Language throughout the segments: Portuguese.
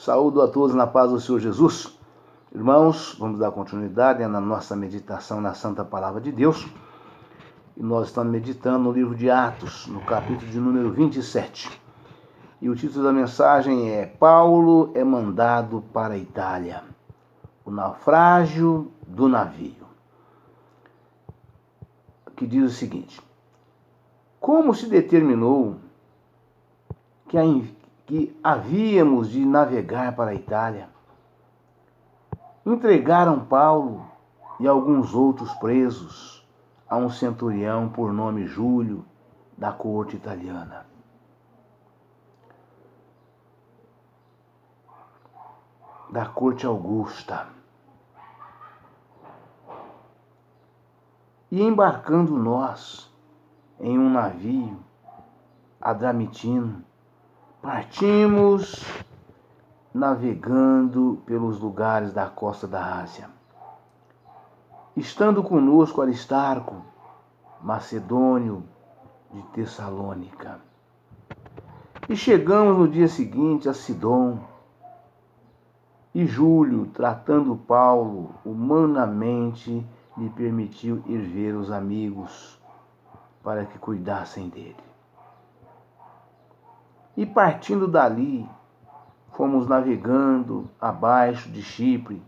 Saúdo a todos na paz do Senhor Jesus. Irmãos, vamos dar continuidade na nossa meditação na Santa Palavra de Deus. E nós estamos meditando no livro de Atos, no capítulo de número 27. E o título da mensagem é Paulo é mandado para a Itália. O naufrágio do navio. Que diz o seguinte: como se determinou que havíamos de navegar para a Itália, entregaram Paulo e alguns outros presos a um centurião por nome Júlio, da corte italiana. Da corte Augusta. E embarcando nós em um navio adramitino, partimos navegando pelos lugares da costa da Ásia. Estando conosco Aristarco, macedônio de Tessalônica. E chegamos no dia seguinte a Sidom. E Júlio, tratando Paulo humanamente, lhe permitiu ir ver os amigos para que cuidassem dele. E partindo dali, fomos navegando abaixo de Chipre,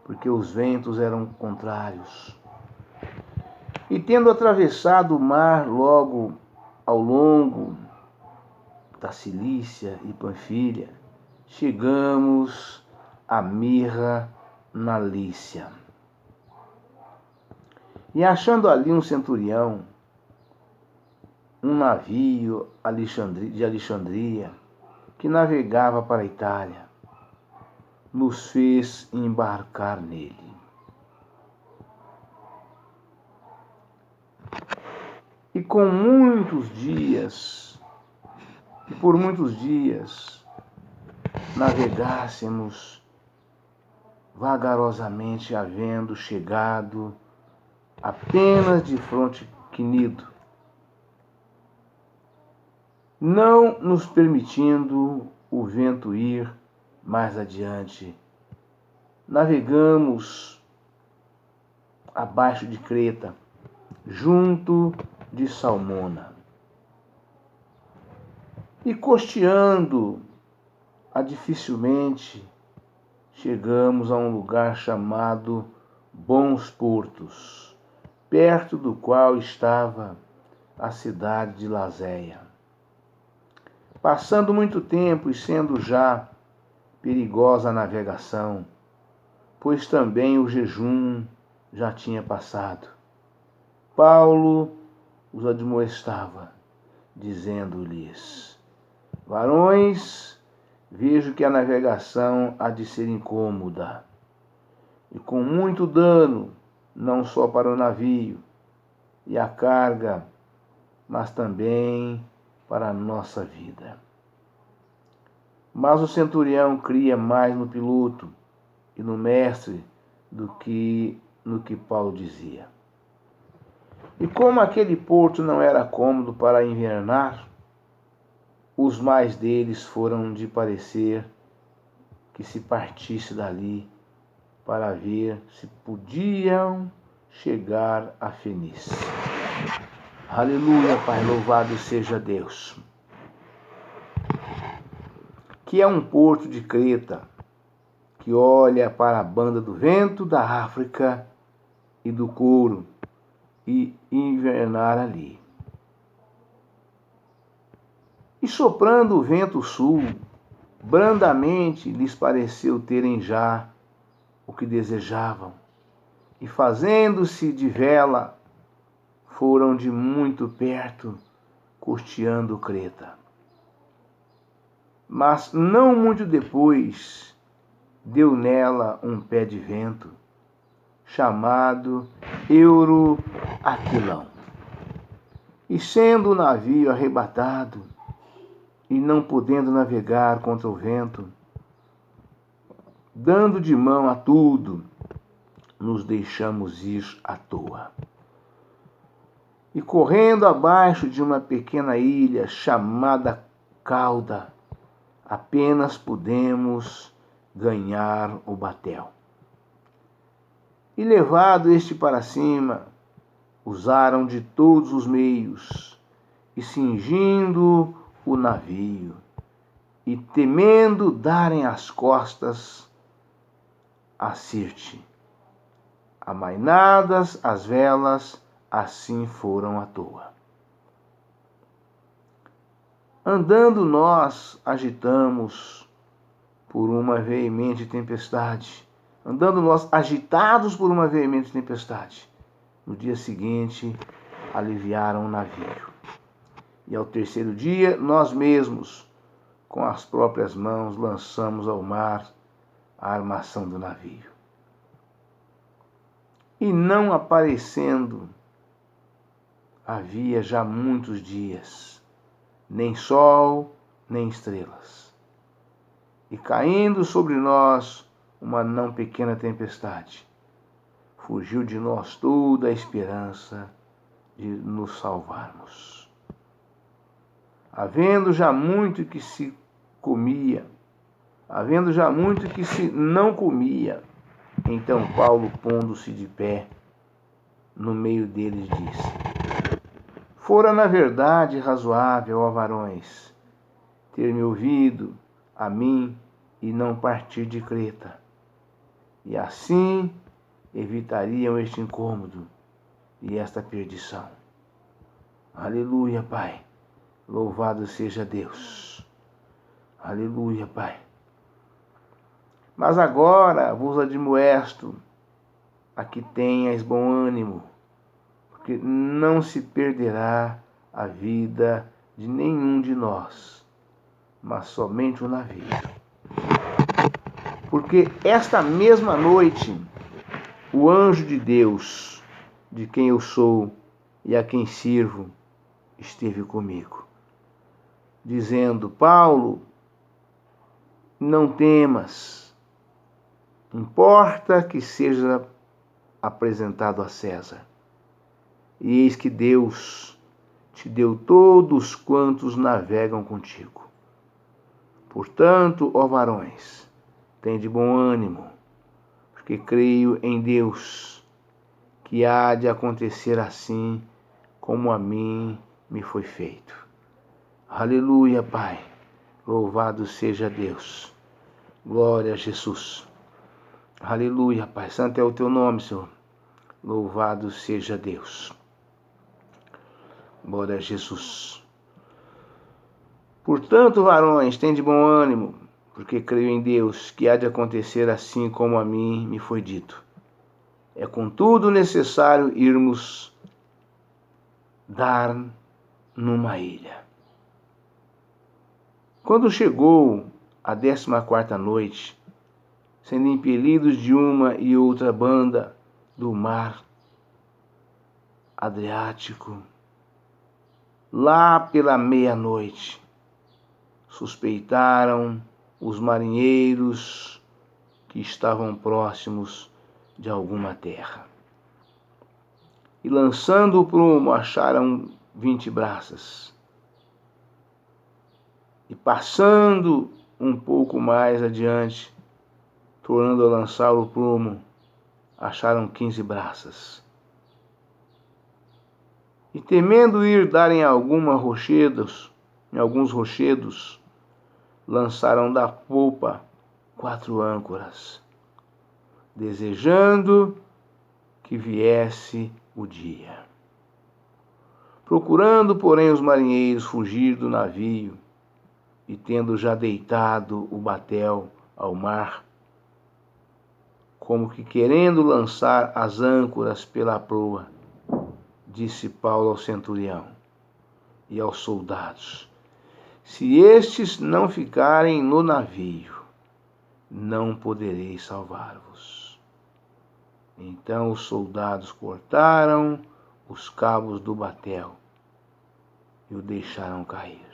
porque os ventos eram contrários. E tendo atravessado o mar logo ao longo da Cilícia e Panfilha, chegamos a Mirra, na Lícia. E achando ali um centurião, um navio de Alexandria, que navegava para a Itália, nos fez embarcar nele. E por muitos dias, navegássemos vagarosamente, havendo chegado apenas de fronte Quinido, não nos permitindo o vento ir mais adiante. Navegamos abaixo de Creta, junto de Salmona. E costeando dificilmente, chegamos a um lugar chamado Bons Portos, perto do qual estava a cidade de Lazéia. Passando muito tempo e sendo já perigosa a navegação, pois também o jejum já tinha passado, Paulo os admoestava, dizendo-lhes: varões, vejo que a navegação há de ser incômoda, e com muito dano, não só para o navio e a carga, mas também para a nossa vida. Mas o centurião cria mais no piloto e no mestre do que no que Paulo dizia. E como aquele porto não era cômodo para invernar, os mais deles foram de parecer que se partisse dali para ver se podiam chegar a Fenícia. Aleluia, Pai, louvado seja Deus. Que é um porto de Creta, que olha para a banda do vento da África e do couro, e invernar ali. E soprando o vento sul, brandamente lhes pareceu terem já o que desejavam, e fazendo-se de vela, foram de muito perto, costeando Creta. Mas não muito depois, deu nela um pé de vento, chamado Euroaquilão. E sendo o navio arrebatado, e não podendo navegar contra o vento, dando de mão a tudo, nos deixamos ir à toa. E correndo abaixo de uma pequena ilha chamada Cauda, apenas pudemos ganhar o batel. E levado este para cima, usaram de todos os meios, e cingindo o navio, e temendo darem as costas a Sirte, amainadas as velas, assim foram à toa. Andando nós agitamos por uma veemente tempestade, andando nós agitados por uma veemente tempestade. No dia seguinte, aliviaram o navio. E ao terceiro dia, nós mesmos, com as próprias mãos, lançamos ao mar a armação do navio. E não aparecendo, havia já muitos dias, nem sol, nem estrelas. E caindo sobre nós uma não pequena tempestade, fugiu de nós toda a esperança de nos salvarmos. Havendo já muito que se comia, havendo já muito que se não comia, então Paulo, pondo-se de pé no meio deles, disse: Fora na verdade razoável, ó varões, ter-me ouvido a mim e não partir de Creta, e assim evitariam este incômodo e esta perdição. Aleluia, Pai. Louvado seja Deus. Aleluia, Pai. Mas agora vos admoesto a que tenhais bom ânimo, porque não se perderá a vida de nenhum de nós, mas somente o navio. Porque esta mesma noite, o anjo de Deus, de quem eu sou e a quem sirvo, esteve comigo, dizendo: Paulo, não temas, importa que seja apresentado a César. E eis que Deus te deu todos quantos navegam contigo. Portanto, ó varões, tende bom ânimo, porque creio em Deus, que há de acontecer assim como a mim me foi feito. Aleluia, Pai. Louvado seja Deus. Glória a Jesus. Aleluia, Pai. Santo é o teu nome, Senhor. Louvado seja Deus. Glória a Jesus. Portanto, varões, tende bom ânimo, porque creio em Deus, que há de acontecer assim como a mim me foi dito. É contudo necessário irmos dar numa ilha. Quando chegou a 14ª noite, sendo impelidos de uma e outra banda do mar Adriático, lá pela meia-noite, suspeitaram os marinheiros que estavam próximos de alguma terra. E lançando o prumo, acharam 20 braças. E passando um pouco mais adiante, tornando a lançar o prumo, acharam 15 braças. E temendo ir dar em alguns rochedos, lançaram da polpa 4 âncoras, desejando que viesse o dia. Procurando, porém, os marinheiros fugir do navio, e tendo já deitado o batel ao mar, como que querendo lançar as âncoras pela proa, disse Paulo ao centurião e aos soldados: se estes não ficarem no navio, não poderei salvar-vos. Então os soldados cortaram os cabos do batel e o deixaram cair.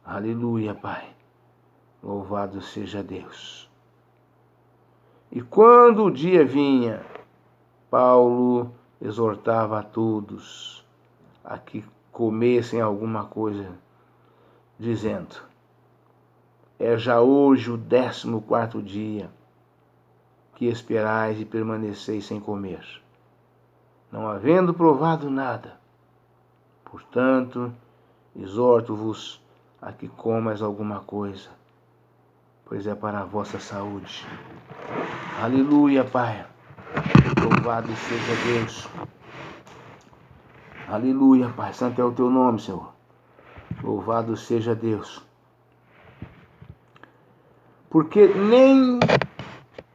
Aleluia, Pai. Louvado seja Deus. E quando o dia vinha, Paulo exortava a todos a que comessem alguma coisa, dizendo: é já hoje o 14º dia que esperais e permaneceis sem comer, não havendo provado nada. Portanto, exorto-vos a que comas alguma coisa, pois é para a vossa saúde. Aleluia, Pai. Louvado seja Deus. Aleluia, Pai. Santo é o teu nome, Senhor. Louvado seja Deus. Porque nem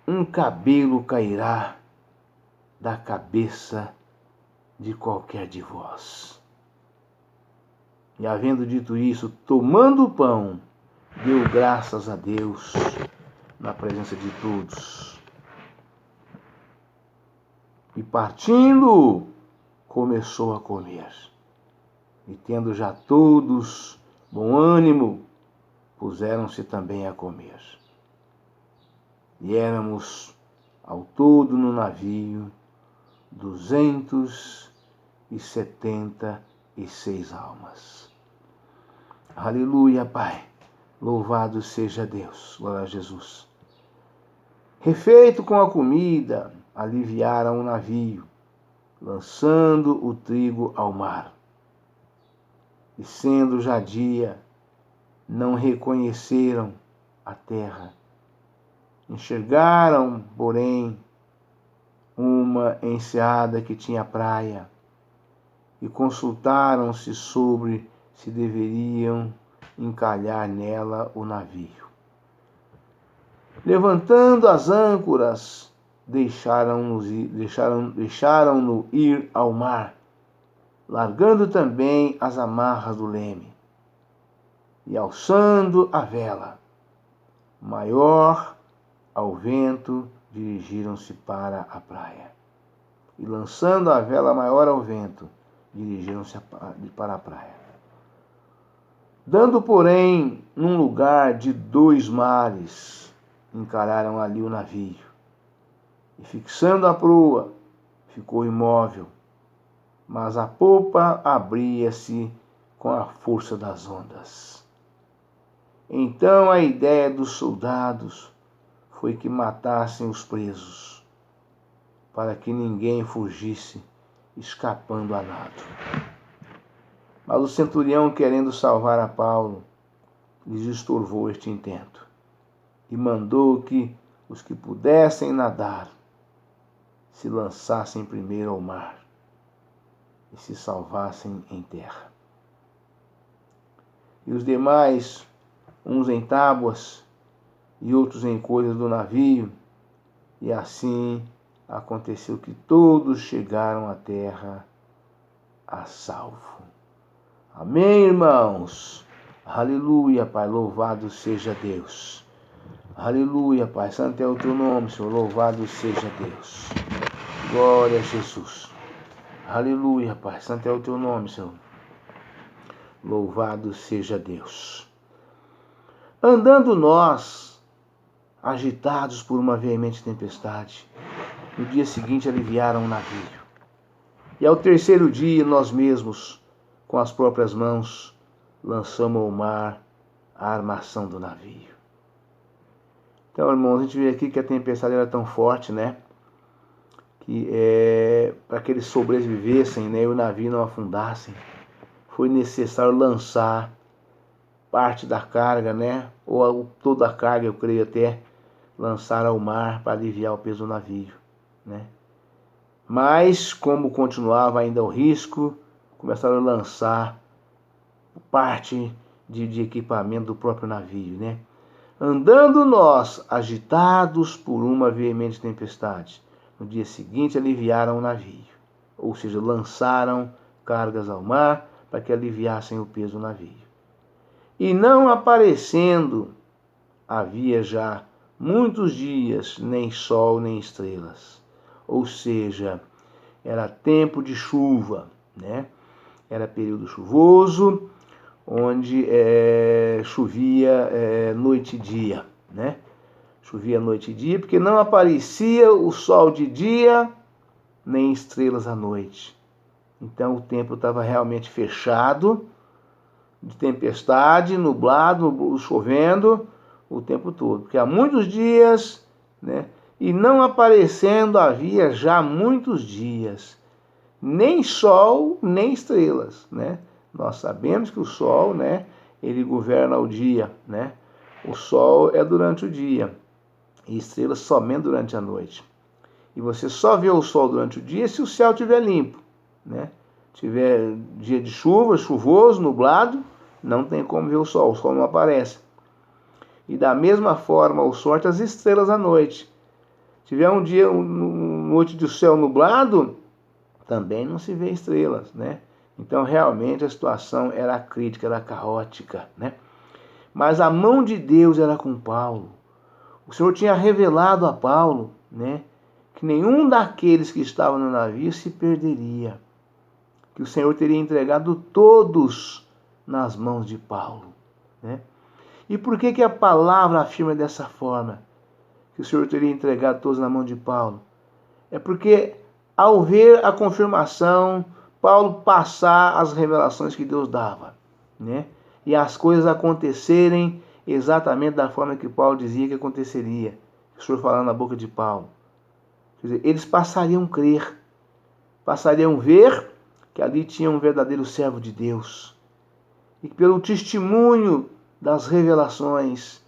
um cabelo cairá da cabeça de qualquer de vós. E havendo dito isso, tomando o pão, deu graças a Deus na presença de todos. E partindo, começou a comer. E tendo já todos bom ânimo, puseram-se também a comer. E éramos ao todo no navio 276 almas. Aleluia, Pai. Louvado seja Deus. Glória a Jesus. Refeito com a comida, aliviaram o navio, lançando o trigo ao mar. E sendo já dia, não reconheceram a terra. Enxergaram, porém, uma enseada que tinha praia, e consultaram-se sobre se deveriam encalhar nela o navio. Levantando as âncoras, deixaram-no ir ao mar, largando também as amarras do leme, e alçando a vela maior ao vento, dirigiram-se para a praia. E lançando a vela maior ao vento, dirigiram-se para a praia. Dando, porém, num lugar de 2 mares, encararam ali o navio. E fixando a proa, ficou imóvel, mas a popa abria-se com a força das ondas. Então a ideia dos soldados foi que matassem os presos, para que ninguém fugisse, escapando a nado. Mas o centurião, querendo salvar a Paulo, lhes estorvou este intento, e mandou que os que pudessem nadar se lançassem primeiro ao mar e se salvassem em terra. E os demais, uns em tábuas e outros em coisas do navio, e assim aconteceu que todos chegaram à terra a salvo. Amém, irmãos? Aleluia, Pai, louvado seja Deus. Aleluia, Pai, santo é o teu nome, Senhor, louvado seja Deus. Glória a Jesus. Aleluia, Pai, santo é o teu nome, Senhor. Louvado seja Deus. Andando nós, agitados por uma veemente tempestade, no dia seguinte aliviaram o navio. E ao 3º dia, nós mesmos, com as próprias mãos, lançamos ao mar a armação do navio. Então, irmãos, a gente vê aqui que a tempestade era tão forte, né? Que para que eles sobrevivessem, né, e o navio não afundassem, foi necessário lançar parte da carga, né? Ou toda a carga, eu creio até, lançar ao mar para aliviar o peso do navio, né? Mas, como continuava ainda o risco, começaram a lançar parte de equipamento do próprio navio, né? Andando nós, agitados por uma veemente tempestade, no dia seguinte aliviaram o navio, ou seja, lançaram cargas ao mar para que aliviassem o peso do navio. E não aparecendo, havia já muitos dias, nem sol nem estrelas. Ou seja, era tempo de chuva, né? Era período chuvoso, onde chovia noite e dia, né? Chovia noite e dia, porque não aparecia o sol de dia, nem estrelas à noite. Então o tempo estava realmente fechado, de tempestade, nublado, chovendo, o tempo todo, porque há muitos dias, né? E não aparecendo havia já muitos dias, nem sol, nem estrelas, né? Nós sabemos que o sol, né, ele governa o dia, né? O sol é durante o dia e estrelas somente durante a noite. E você só vê o sol durante o dia se o céu estiver limpo, né? Tiver dia de chuva, chuvoso, nublado, não tem como ver o sol não aparece. E da mesma forma, o sol as estrelas à noite. Se tiver um dia, noite de céu nublado, também não se vê estrelas, né? Então, realmente, a situação era crítica, era caótica, né? Mas a mão de Deus era com Paulo. O Senhor tinha revelado a Paulo, né, que nenhum daqueles que estavam no navio se perderia, que o Senhor teria entregado todos nas mãos de Paulo, né? E por que a palavra afirma dessa forma, que o Senhor teria entregado todos na mão de Paulo? É porque, ao ver a confirmação, Paulo passar as revelações que Deus dava, né? E as coisas acontecerem exatamente da forma que Paulo dizia que aconteceria. O Senhor falando na boca de Paulo. Quer dizer, eles passariam a crer, passariam a ver que ali tinha um verdadeiro servo de Deus. E pelo testemunho das revelações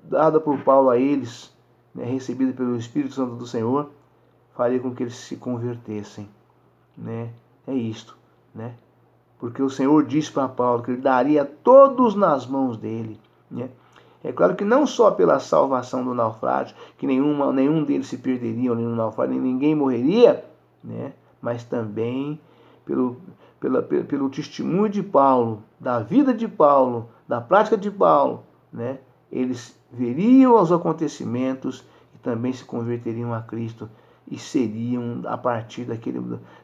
dada por Paulo a eles, né, recebida pelo Espírito Santo do Senhor, faria com que eles se convertessem, né? É isto, né? Porque o Senhor disse para Paulo que ele daria todos nas mãos dele, né? É claro que não só pela salvação do naufrágio, que nenhum deles se perderia no naufrágio, ninguém morreria, né? Mas também pelo testemunho de Paulo, da vida de Paulo, da prática de Paulo, né? Eles veriam os acontecimentos e também se converteriam a Cristo e seriam, a partir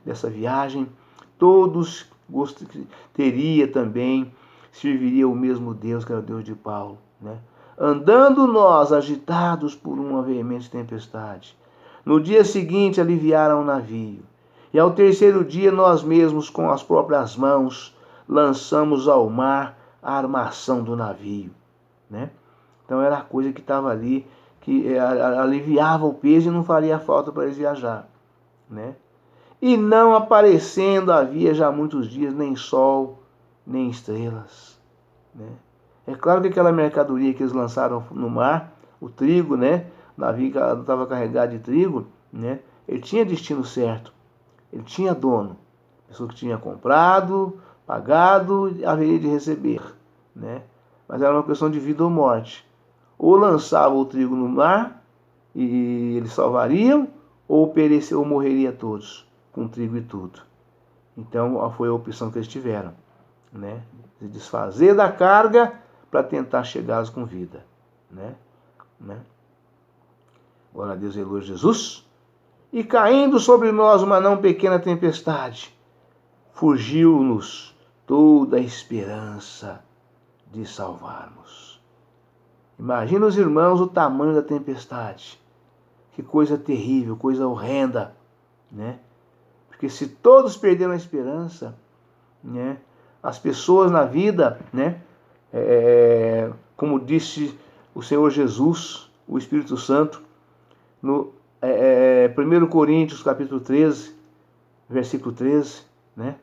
dessa viagem, todos teria também, serviria o mesmo Deus que era o Deus de Paulo, né? Andando nós agitados por uma veemente tempestade, no dia seguinte aliviaram o navio, e ao terceiro dia nós mesmos com as próprias mãos lançamos ao mar a armação do navio, né? Então era a coisa que estava ali, que aliviava o peso e não faria falta para eles viajar, né? E não aparecendo havia já muitos dias nem sol, nem estrelas, né? É claro que aquela mercadoria que eles lançaram no mar, o trigo, né? O navio estava carregado de trigo, né? Ele tinha destino certo, ele tinha dono, pessoa que tinha comprado, pagado, haveria de receber, né? Mas era uma questão de vida ou morte. Ou lançava o trigo no mar e eles salvariam, ou pereceu, ou morreria todos, com trigo e tudo. Então foi a opção que eles tiveram, né? De desfazer da carga para tentar chegá-los com vida, né? Glória a Deus, aleluia, Jesus. E caindo sobre nós uma não pequena tempestade, fugiu-nos toda a esperança de salvarmos. Imagina os irmãos o tamanho da tempestade. Que coisa terrível, coisa horrenda, né? Porque se todos perderam a esperança, né? As pessoas na vida, né? Como disse o Senhor Jesus, o Espírito Santo, no 1 Coríntios capítulo 13, versículo 13, né?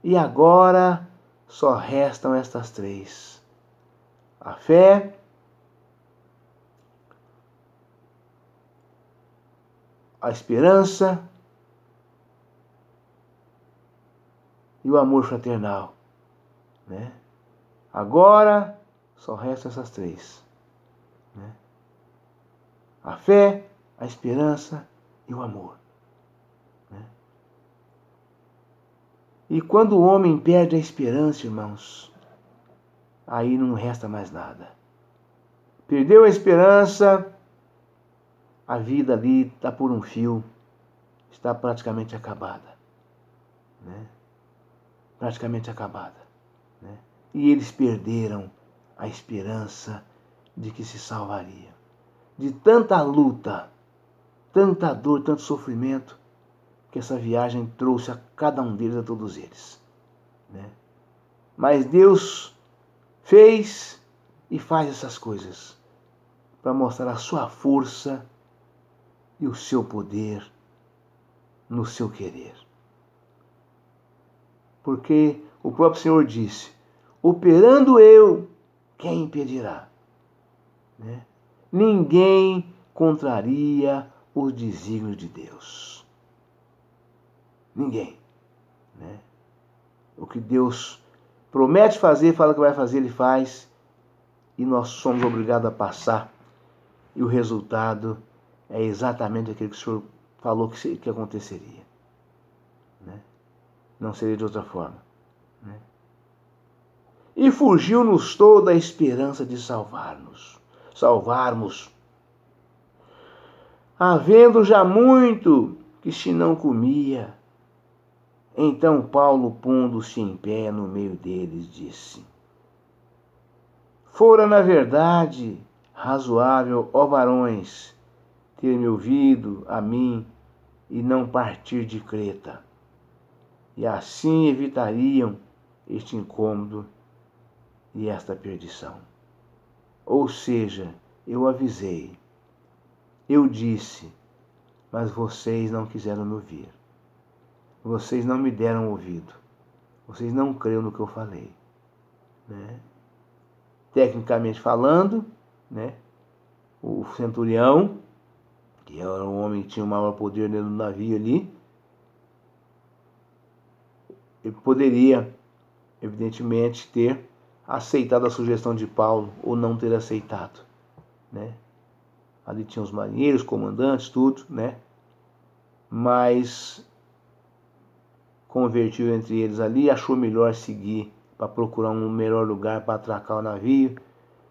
E agora só restam estas três: a fé, a esperança e o amor fraternal, né? Agora só restam essas três, né? A fé, a esperança e o amor, né? E quando o homem perde a esperança, irmãos, aí não resta mais nada. Perdeu a esperança, a vida ali está por um fio, está praticamente acabada, né? Praticamente acabada, né? E eles perderam a esperança de que se salvaria. De tanta luta, tanta dor, tanto sofrimento que essa viagem trouxe a cada um deles, a todos eles, né? Mas Deus fez e faz essas coisas para mostrar a sua força e o seu poder no seu querer. Porque o próprio Senhor disse: operando eu, quem impedirá? Né? Ninguém contraria os desígnios de Deus. Ninguém. Né? O que Deus promete fazer, fala que vai fazer, Ele faz. E nós somos obrigados a passar. E o resultado é exatamente aquilo que o Senhor falou que aconteceria. Né? Não seria de outra forma. Né? E fugiu-nos toda a esperança de salvarmos, havendo já muito que se não comia. Então Paulo, pondo-se em pé no meio deles, disse: fora, na verdade, razoável, ó varões, ter-me ouvido a mim e não partir de Creta, e assim evitariam este incômodo e esta perdição. Ou seja, eu avisei, eu disse, mas vocês não quiseram me ouvir. Vocês não me deram ouvido. Vocês não creram no que eu falei. Né? Tecnicamente falando, né, o centurião, que era um homem que tinha o maior poder dentro do navio ali, ele poderia, evidentemente, ter aceitado a sugestão de Paulo ou não ter aceitado. Né? Ali tinha os marinheiros, comandantes, tudo, né? Mas convertiu entre eles ali e achou melhor seguir para procurar um melhor lugar para atracar o navio,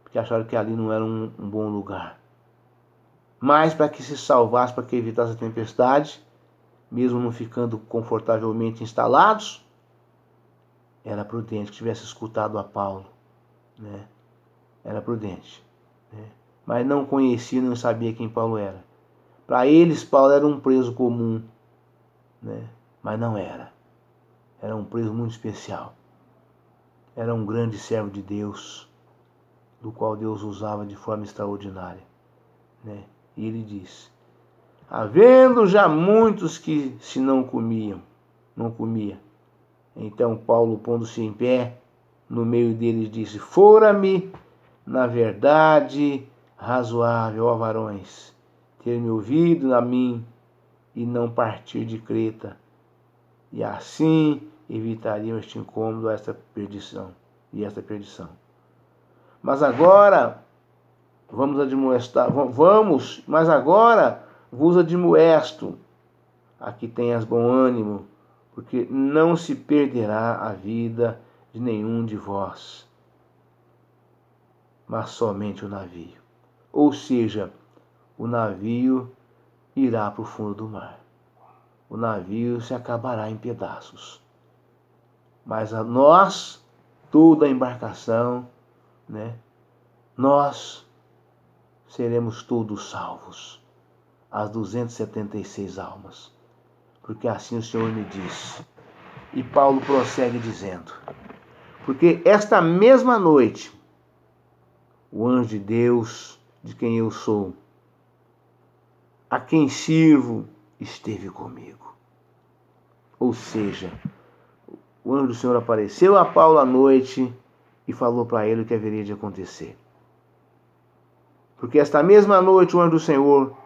porque acharam que ali não era um bom lugar. Mas para que se salvasse, para que evitasse a tempestade, mesmo não ficando confortavelmente instalados, era prudente que tivesse escutado a Paulo. Né? Era prudente. Né? Mas não conhecia, não sabia quem Paulo era. Para eles, Paulo era um preso comum. Né? Mas não era. Era um preso muito especial. Era um grande servo de Deus, do qual Deus usava de forma extraordinária. Né? E ele diz: havendo já muitos que se não comia. Então Paulo, pondo-se em pé, no meio deles disse: fora-me, na verdade, razoável, ó varões, ter-me ouvido a mim e não partir de Creta, e assim evitariam este incômodo, esta perdição. Mas agora mas agora vos admoesto, aqui tenhas bom ânimo, porque não se perderá a vida de nenhum de vós, mas somente o navio. Ou seja, o navio irá para o fundo do mar. O navio se acabará em pedaços. Mas a nós, toda a embarcação, né, nós seremos todos salvos, as 276 almas, porque assim o Senhor me disse. E Paulo prossegue dizendo: porque esta mesma noite, o anjo de Deus, de quem eu sou, a quem sirvo, esteve comigo. Ou seja, o anjo do Senhor apareceu a Paulo à noite e falou para ele o que haveria de acontecer. Porque esta mesma noite o anjo do Senhor,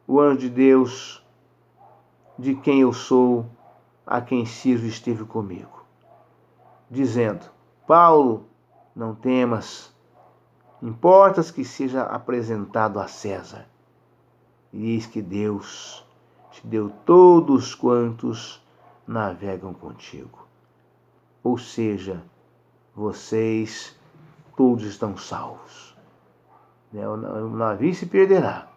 o anjo de Deus, de quem eu sou, a quem sirvo, esteve comigo, dizendo: Paulo, não temas, importas que seja apresentado a César. E eis que Deus te deu todos quantos navegam contigo. Ou seja, vocês todos estão salvos. O navio se perderá,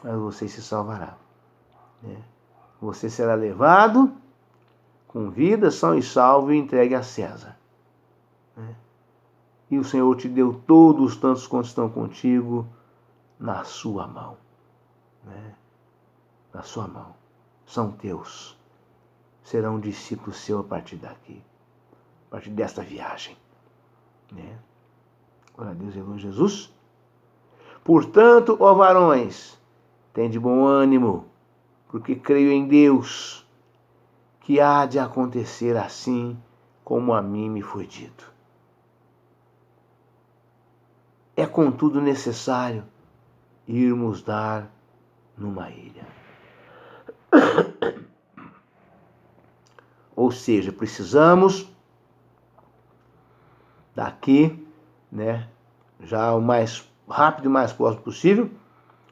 mas você se salvará. Você será levado com vida, são e salvo, e entregue a César. E o Senhor te deu todos tantos quantos estão contigo na sua mão. Na sua mão. São teus. Serão discípulos seus a partir daqui. A partir desta viagem. Glória a Deus, irmão Jesus. Portanto, ó varões, tende bom ânimo, porque creio em Deus, que há de acontecer assim como a mim me foi dito. É contudo necessário irmos dar numa ilha. Ou seja, precisamos daqui, né, já o mais rápido e mais próximo possível,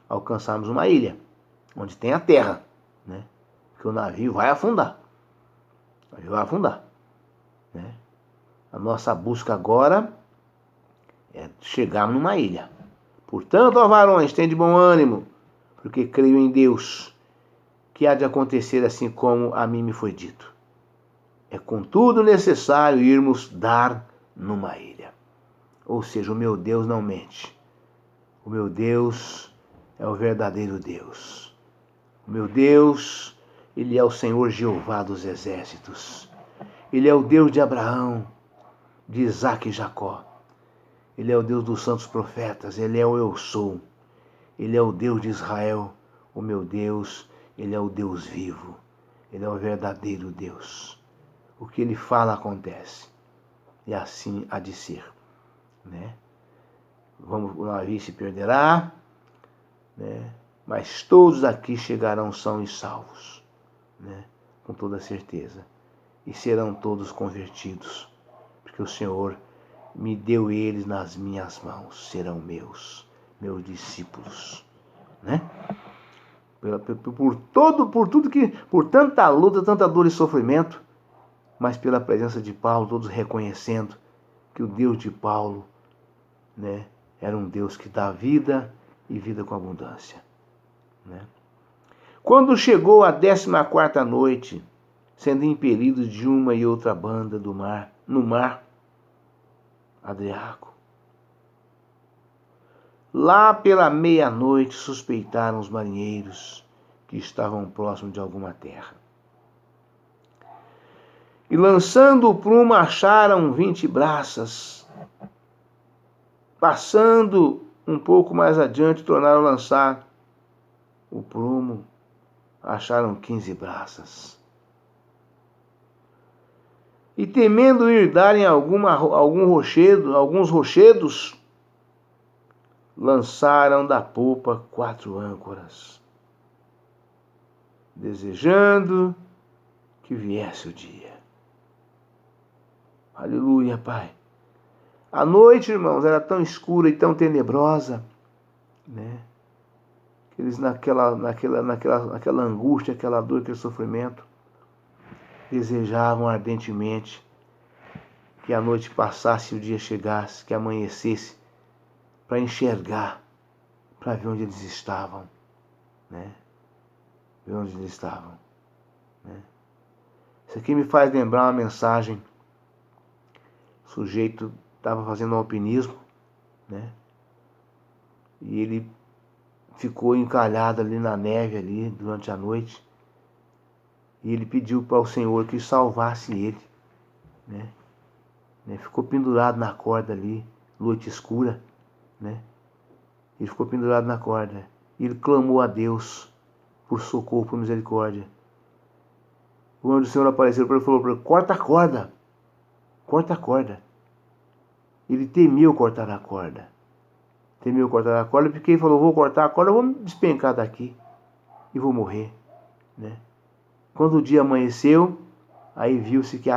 alcançarmos uma ilha, onde tem a terra, né? Porque o navio vai afundar. O navio vai afundar, né? A nossa busca agora é chegar numa ilha. Portanto, ó varões, tende bom ânimo, porque creio em Deus, que há de acontecer assim como a mim me foi dito. É contudo necessário irmos dar numa ilha. Ou seja, o meu Deus não mente. O meu Deus é o verdadeiro Deus. O meu Deus, Ele é o Senhor Jeová dos exércitos. Ele é o Deus de Abraão, de Isaque e Jacó. Ele é o Deus dos santos profetas. Ele é o Eu Sou. Ele é o Deus de Israel. O meu Deus, Ele é o Deus vivo. Ele é o verdadeiro Deus. O que Ele fala acontece. E assim há de ser, né? O navio se perderá, né? Mas todos aqui chegarão são e salvos, né? Com toda certeza. E serão todos convertidos, porque o Senhor me deu eles nas minhas mãos. Serão meus discípulos, né? Por tanta luta, tanta dor e sofrimento, mas pela presença de Paulo, todos reconhecendo que o Deus de Paulo, né, era um Deus que dá vida e vida com abundância, né? Quando chegou a 14ª noite, sendo impelidos de uma e outra banda no mar Adriático, lá pela meia-noite suspeitaram os marinheiros que estavam próximos de alguma terra. E lançando o prumo, acharam 20 braças. Passando um pouco mais adiante, tornaram a lançar o prumo, acharam 15 braças. E temendo ir darem alguns rochedos, lançaram da popa 4 âncoras, desejando que viesse o dia. Aleluia, Pai. A noite, irmãos, era tão escura e tão tenebrosa, né? Eles naquela angústia, aquela dor, aquele sofrimento, desejavam ardentemente que a noite passasse e o dia chegasse, que amanhecesse, para enxergar, para ver onde eles estavam, né? Ver onde eles estavam, né? Isso aqui me faz lembrar uma mensagem. O sujeito estava fazendo alpinismo, né? E ele ficou encalhado ali na neve ali durante a noite. E ele pediu para o Senhor que salvasse ele, né? Ficou pendurado na corda ali, noite escura, né? Ele ficou pendurado na corda. E ele clamou a Deus por socorro, por misericórdia. Quando o Senhor apareceu para ele, falou para ele: corta a corda, corta a corda. Ele temeu cortar a corda. Temeu cortar a corda porque ele falou: vou cortar a corda, vou me despencar daqui e vou morrer, né? Quando o dia amanheceu, aí viu-se que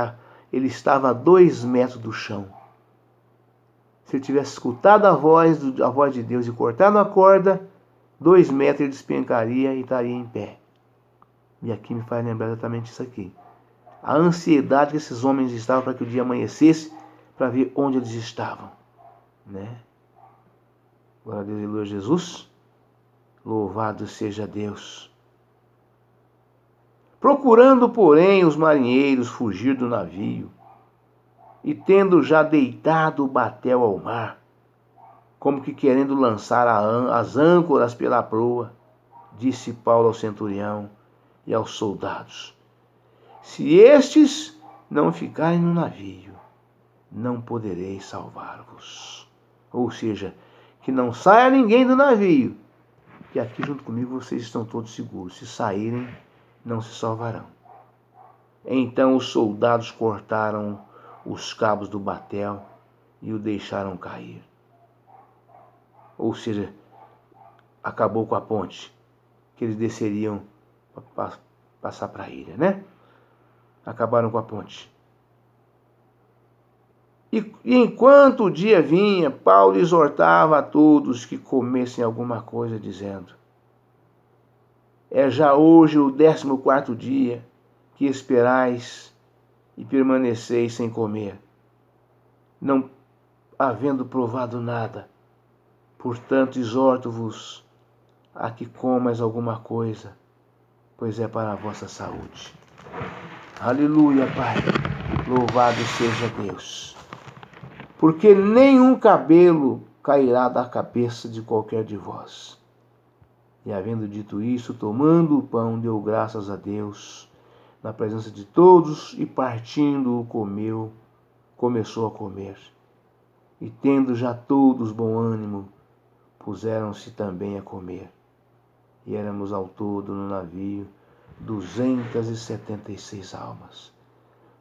ele estava a 2 metros do chão. Se ele tivesse escutado a voz de Deus e cortado a corda, 2 metros ele despencaria e estaria em pé. E aqui me faz lembrar exatamente isso aqui. A ansiedade que esses homens estavam para que o dia amanhecesse, para ver onde eles estavam, né? Glória a Deus e aleluia, Jesus. Louvado seja Deus. Procurando, porém, os marinheiros fugir do navio, e tendo já deitado o batel ao mar, como que querendo lançar as âncoras pela proa, disse Paulo ao centurião e aos soldados: se estes não ficarem no navio, não poderei salvar-vos. Ou seja, que não saia ninguém do navio, que aqui junto comigo vocês estão todos seguros. Se saírem, não se salvarão. Então os soldados cortaram os cabos do batel e o deixaram cair. Ou seja, acabou com a ponte que eles desceriam para passar para a ilha, né? Acabaram com a ponte. E enquanto o dia vinha, Paulo exortava a todos que comessem alguma coisa, dizendo: é já hoje o 14º dia que esperais e permaneceis sem comer, não havendo provado nada. Portanto, exorto-vos a que comas alguma coisa, pois é para a vossa saúde. Aleluia, Pai. Louvado seja Deus. Porque nenhum cabelo cairá da cabeça de qualquer de vós. E havendo dito isso, tomando o pão, deu graças a Deus, na presença de todos, e partindo-o, começou a comer. E tendo já todos bom ânimo, puseram-se também a comer. E éramos ao todo no navio 276 almas.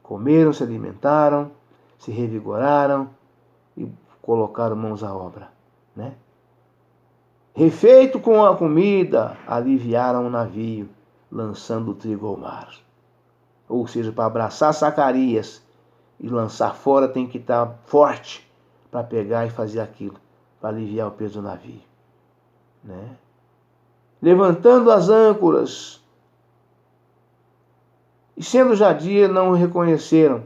Comeram, se alimentaram, se revigoraram e colocaram mãos à obra, né? Refeito com a comida, aliviaram o navio, lançando o trigo ao mar. Ou seja, para abraçar Zacarias e lançar fora tem que estar forte para pegar e fazer aquilo, para aliviar o peso do navio, né? Levantando as âncoras, e sendo já dia, não reconheceram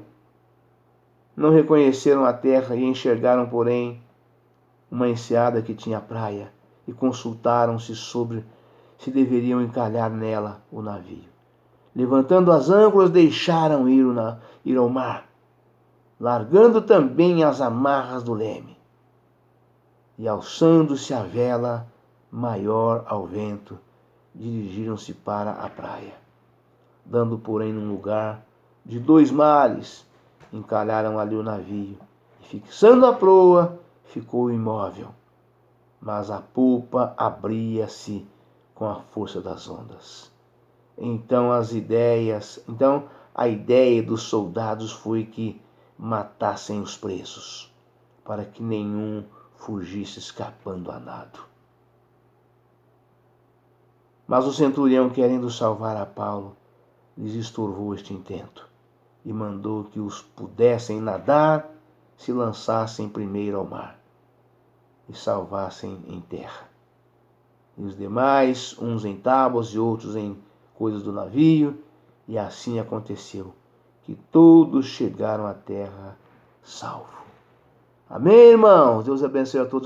a terra, e enxergaram, porém, uma enseada que tinha praia, e consultaram-se sobre se deveriam encalhar nela o navio. Levantando as âncoras, deixaram ir ao mar, largando também as amarras do leme, e alçando-se a vela maior ao vento, dirigiram-se para a praia. Dando, porém, num lugar de 2 mares, encalharam ali o navio, e fixando a proa, ficou imóvel, mas a polpa abria-se com a força das ondas. Então a ideia dos soldados foi que matassem os presos, para que nenhum fugisse escapando a nado. Mas o centurião, querendo salvar a Paulo, lhes estorvou este intento, e mandou que os pudessem nadar, se lançassem primeiro ao mar, e salvassem em terra. E os demais, uns em tábuas e outros em coisas do navio, e assim aconteceu, que todos chegaram à terra salvo. Amém, irmãos? Deus abençoe a todos.